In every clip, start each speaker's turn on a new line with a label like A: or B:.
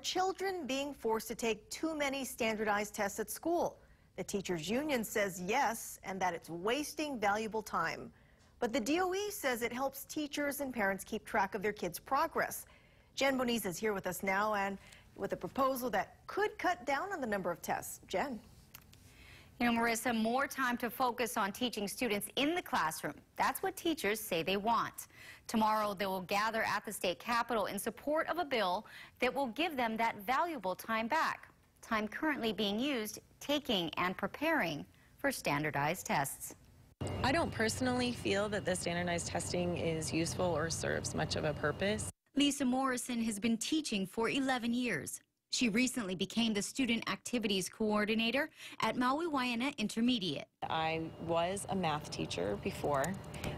A: Children being forced to take too many standardized tests at school. The teachers union says yes, and that it's wasting valuable time. But the DOE says it helps teachers and parents keep track of their kids' progress. Jen Boniz is here with us now and with a proposal that could cut down on the number of tests. Jen.
B: You know, Marissa, more time to focus on teaching students in the classroom. That's what teachers say they want. Tomorrow, they will gather at the state capitol in support of a bill that will give them that valuable time back. Time currently being used taking and preparing for standardized tests.
C: I don't personally feel that the standardized testing is useful or serves much of a purpose.
B: Lisa Morrison has been teaching for 11 years. She recently became the Student Activities Coordinator at Maui Waiana Intermediate.
C: I was a math teacher before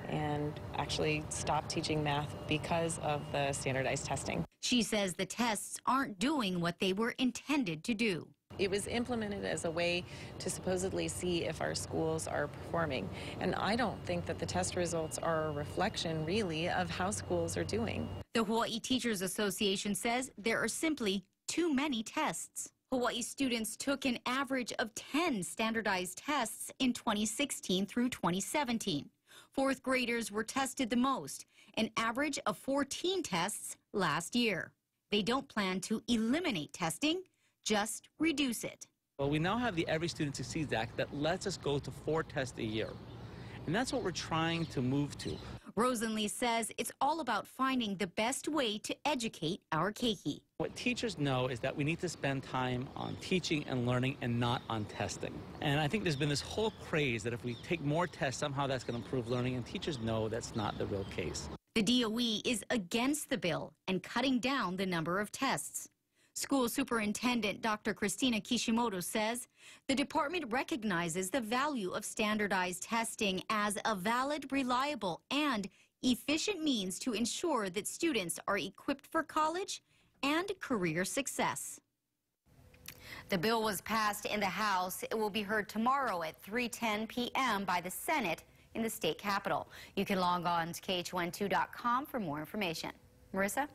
C: and actually stopped teaching math because of the standardized testing.
B: She says the tests aren't doing what they were intended to do.
C: It was implemented as a way to supposedly see if our schools are performing. And I don't think that the test results are a reflection, really, of how schools are doing.
B: The Hawaii Teachers Association says there are simply too many tests. Hawaii students took an average of 10 standardized tests in 2016 through 2017. Fourth graders were tested the most, an average of 14 tests last year. They don't plan to eliminate testing, just reduce it.
D: Well, we now have the Every Student Succeeds Act that lets us go to 4 tests a year. And that's what we're trying to move to.
B: Rosenlee says it's all about finding the best way to educate our keiki.
D: What teachers know is that we need to spend time on teaching and learning and not on testing. And I think there's been this whole craze that if we take more tests, somehow that's going to improve learning, and teachers know that's not the real case.
B: The DOE is against the bill and cutting down the number of tests. School Superintendent Dr. Christina Kishimoto says the department recognizes the value of standardized testing as a valid, reliable, and efficient means to ensure that students are equipped for college and career success. The bill was passed in the House. It will be heard tomorrow at 3:10 p.m. by the Senate in the state capitol. You can log on to KHON2.com for more information. Marissa?